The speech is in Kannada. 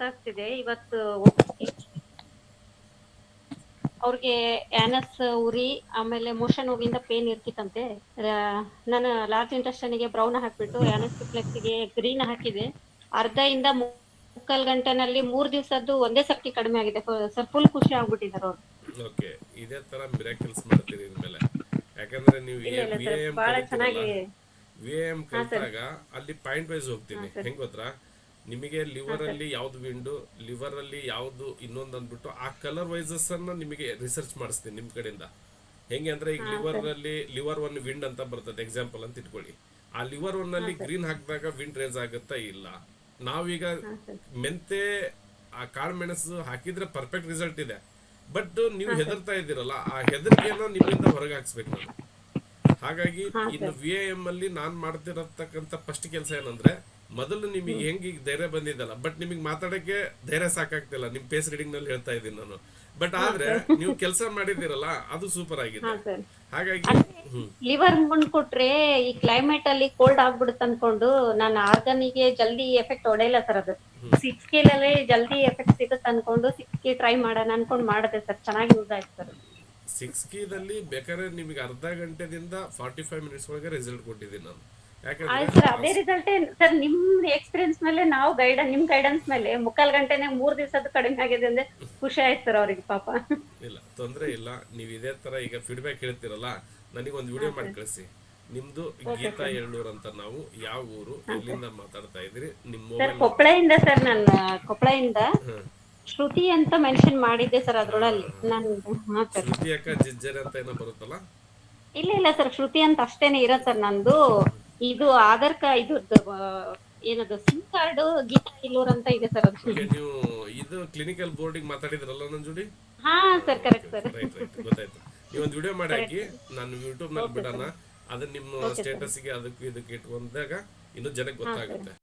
ಗೊತ್ತಾಗ್ತಿದೆ ಇವತ್ತು ಹೋಗಿ ಅವ್ರಿಗೆ ಆನಸ್ ಉರಿ ಆಮೇಲೆ ಮೋಷನ್ ಹೋಗಿಂದ ಪೇನ್ ಇರ್ತಿತ್ತಂತೆ. ನಾನು ಲಾರ್ಜ್ ಇಂಟೆಸ್ಟೈನ್ಗೆ ಬ್ರೌನ್ ಹಾಕ್ಬಿಟ್ಟು ಆನಸ್ ಗೆ ಗ್ರೀನ್ ಹಾಕಿದೆ. ಅರ್ಧ ಇಂದ ಮುಕ್ಕಾಲ್ ಗಂಟೆನಲ್ಲಿ 3 ದಿವಸದ್ದು ಒಂದೇ ಸರ್ತಿ ಕಡಿಮೆ ಆಗಿದೆ ಸರ್. ಫುಲ್ ಖುಷಿ ಆಗ್ಬಿಟ್ಟಿದ್ದಾರೆ ಅವ್ರು. ಓಕೆ, ಇದೇ ತರ ಮಿರಾಕಲ್ಸ್ ಮಾಡ್ತೀರಿ ಇನ್ಮೇಲೆ. ಯಾಕಂದ್ರೆ ನೀವು ಇಲ್ಲ ಇಲ್ಲ ವಿ ಸರ್, ಎ ಎಂ ಬಹಳ ಕಲಿತೀರಲ್ಲ, ಚೆನ್ನಾಗಿ. ವಿ ಎ ಎಂ ಹಾ ಸರ್. ಕಲಿತಾಗ ಅಲ್ಲಿ ಪಾಯಿಂಟ್ ವೈಸ್ ಹಾ ಹೋಗ್ತೀನಿ. ಸರ್. ಹೆಂಗ್ ಗೊತ್ತಾ, ನಿಮಗೆ ಹಾ ಲಿವರ್ ಸರ್. ಅಲ್ಲಿ ಯಾವ್ದು ವಿಂಡು, ಲಿವರ್ ಅಲ್ಲಿ ಯಾವ್ದು ಇನ್ನೊಂದು ಅಂದ್ಬಿಟ್ಟು ಆ ಕಲರ್ ವೈಸಸ್ ಅನ್ನ ನಿಮಗೆ ರಿಸರ್ಚ್ ಮಾಡಿಸ್ತೀನಿ ನಿಮ್ ಕಡೆಯಿಂದ. ಹೆಂಗೆ ಅಂದ್ರೆ ಈಗ ಹಾ ಲಿವರ್ ಸರ್. ಅಲ್ಲಿ ಲಿವರ್ ಒನ್ ವಿಂಡ್ ಅಂತ ಬರ್ತದೆ ಎಕ್ಸಾಂಪಲ್ ಅಂತ ಇಟ್ಕೊಳ್ಳಿ. ಆ ಲಿವರ್ ಒನ್ ಹಾ ಅಲ್ಲಿ ಸರ್. ಗ್ರೀನ್ ಹಾಕಿದಾಗ ವಿಂಡ್ ರೇಸ್ ಆಗುತ್ತಾ ಇಲ್ಲ. ನಾವೀಗ ಹಾ ಸರ್. ಮೆಂತೆ ಆ ಕಾಳು ಮೆಣಸು ಹಾಕಿದ್ರೆ ಪರ್ಫೆಕ್ಟ್ ರಿಸಲ್ಟ್ ಇದೆ. ಬಟ್ ನೀವು ಹಾ ಸರ್. ಹೆದರ್ತಾ ಇದ್ದೀರಲ್ಲ, ಆ ಹೆದರಿಕೆನ ನಿಮ್ಮಿಂದ ಹೊರಗೆ ಹಾಕ್ಸ್ಬೇಕು ನಾನು. ಹಾಗಾಗಿ ಹಾ ಇನ್ನು ಸರ್. ವಿ ಎ ಎಂ ಅಲ್ಲಿ ನಾನ್ ಮಾಡ್ತಿರತಕ್ಕಂತ ಫಸ್ಟ್ ಕೆಲಸ ಏನಂದ್ರೆ, ಮೊದಲು ನಿಮಗೆ ಹ್ಮ್. ಹೆಂಗ್ ಈಗ ಧೈರ್ಯ ಬಂದಿದ್ದಲ್ಲ, ಬಟ್ ನಿಮಗೆ ಮಾತಾಡಕ್ಕೆ ಧೈರ್ಯ ಸಾಕಾಗ್ತಿಲ್ಲ. ನಿಮ್ ಫೇಸ್ ರೀಡಿಂಗ್ ನಲ್ಲಿ ಹೇಳ್ತಾ ಇದ್ದೀನಿ ನಾನು. ಬಟ್ ಹಾ ಆದ್ರೆ ಸರ್. ನೀವು ಕೆಲಸ ಮಾಡಿದಿರಲ್ಲ, ಅದು ಸೂಪರ್ ಹಾ ಆಗಿದೆ. ಸರ್. ಹಾಗಾಗಿ ಅಂದ್ರೆ ಹ್ಮ್ ಲಿವರ್ ಮುಂಡ್ ಕೊಟ್ರೆ ಈ ಕ್ಲೈಮೇಟ್ ಅಲ್ಲಿ ಕೋಲ್ಡ್ ಆಗ್ಬಿಡುತ್ತೆ ಅನ್ಕೊಂಡು ನಾನು ಆರ್ಗನಿಗೆ ಜಲ್ದಿ ಎಫೆಕ್ಟ್ ಹೊಡೆಯಲ್ಲ ಸರ್. ಅದು ಹ್ಮ್ 6K ಜಲ್ದಿ ಎಫೆಕ್ಟ್ ಸಿಗುತ್ತೆ ಅನ್ಕೊಂಡು 6K ಟ್ರೈ ಮಾಡೋಣ ಅನ್ಕೊಂಡು ಮಾಡಿದೆ ಸರ್. ಚೆನ್ನಾಗಿ ಯೂಸ್ ಆಯ್ತು ಸರ್. 6 ಕೀದಲ್ಲಿ ಬೇಕಾದ್ರೆ ನಿಮಗೆ ಅರ್ಧ ಗಂಟೆದಿಂದ 45 ಮಿನಿಟ್ಸ್ ಒಳಗೆ ರಿಸಲ್ಟ್ ಕೊಟ್ಟಿದ್ದೀನಿ ನಾನು. ಯಾಕಂದ್ರೆ ಆಯ್ತು ಸರ್, ಅದೇ ರಿಸಲ್ಟೇ ಸರ್. ನಿಮ್ ಎಕ್ಸ್ಪೀರಿಯನ್ಸ್ ಮೇಲೆ ನಾವು ನಿಮ್ ಗೈಡೆನ್ಸ್ ಮೇಲೆ 3/4 ಗಂಟೆನೆ 3 ದಿವಸದ್ದು ಕಡಿಮೆ ಆಗಿದೆ ಅಂದ್ರೆ ಖುಷಿ ಆಯ್ತು ಸರ್ ಅವ್ರಿಗೆ ಪಾಪ. ಇಲ್ಲ, ತೊಂದರೆ ಇಲ್ಲ. ನೀವು ಇದೇ ತರ ಈಗ ಫೀಡ್ಬ್ಯಾಕ್ ಹೇಳ್ತಿರಲ್ಲ, ನನಗೆ ಒಂದು ಹಾ ವಿಡಿಯೋ ಮಾಡಿ ಸರ್. ಕಳಿಸಿ. ನಿಮ್ದು ಓಕೆ ಗೀತಾ ಸರ್. ಎಳ್ಳೂರ್ ಅಂತ. ನಾವು ಯಾವ ಊರು, ಹಾ ಸರ್. ಎಲ್ಲಿಂದ ಮಾತಾಡ್ತಾ ಇದ್ದೀರಿ, ನಿಮ್ಮ ಸರ್ ಮೊಬೈಲ್ ನಂಬರ್. ಕೊಪ್ಪಳದಿಂದ ಸರ್. ನಾನು ಕೊಪ್ಪಳದಿಂದ ಹ್ಮ್. ಶ್ರುತಿ ಅಂತ ಮೆನ್ಷನ್ ಮಾಡಿದ್ದೆ ಸರ್ ಅದ್ರೊಳಲ್ಲಿ ನಾನು. ಹಾ ಸರ್. ಶ್ರುತಿ ಅಕ್ಕ ಜಿಜ್ಜರ್ ಅಂತ ಏನೋ ಬರುತ್ತಲ್ಲ. ಇಲ್ಲ ಇಲ್ಲ ಸರ್, ಶ್ರುತಿ ಅಂತ ಅಷ್ಟೇನೆ ಇರೋದು ಸರ್ ನಂದು. ಇದು ಆಧಾರ್ ಕಾರ್ಡ್ ಇದು ಏನದು ಸಿಮ್ ಕಾರ್ಡ್ ಗೀತಾ ಇಲ್ಲೂರ್ ಅಂತ ಇದೆ ಸರ್ ಅದು. ಓಕೆ, ನೀವು ಇದು ಕ್ಲಿನಿಕಲ್ ಬೋರ್ಡಿಗೆ ಮಾತಾಡಿದ್ರಲ್ಲ ನನ್ನ ಜೋಡಿ. ಹಾ sir, okay correct okay, sir. Right right, ಗೊತ್ತಾಯ್ತು. ನೀವೊಂದು ವಿಡಿಯೋ ಮಾಡಿ ಕರೆಕ್ಟ್ ಹಾಕಿ, ಸರ್. ನಾನು ಯೂಟ್ಯೂಬ್ ನಲ್ಲಿ ಓಕೆ ಬಿಡೋಣ. ಸರ್. ಅದನ್ನ ನಿಮ್ಮ ಓಕೆ ಸರ್. ಸ್ಟೇಟಸ್ಗೆ ಅದಕ್ಕೆ ಇದಕ್ಕೆ ಇಟ್ಕೊಂಡಾಗ ಇನ್ನೂ ಜನಕ್ಕೆ ಹಾ ಸರ್. ಗೊತ್ತಾಗುತ್ತೆ.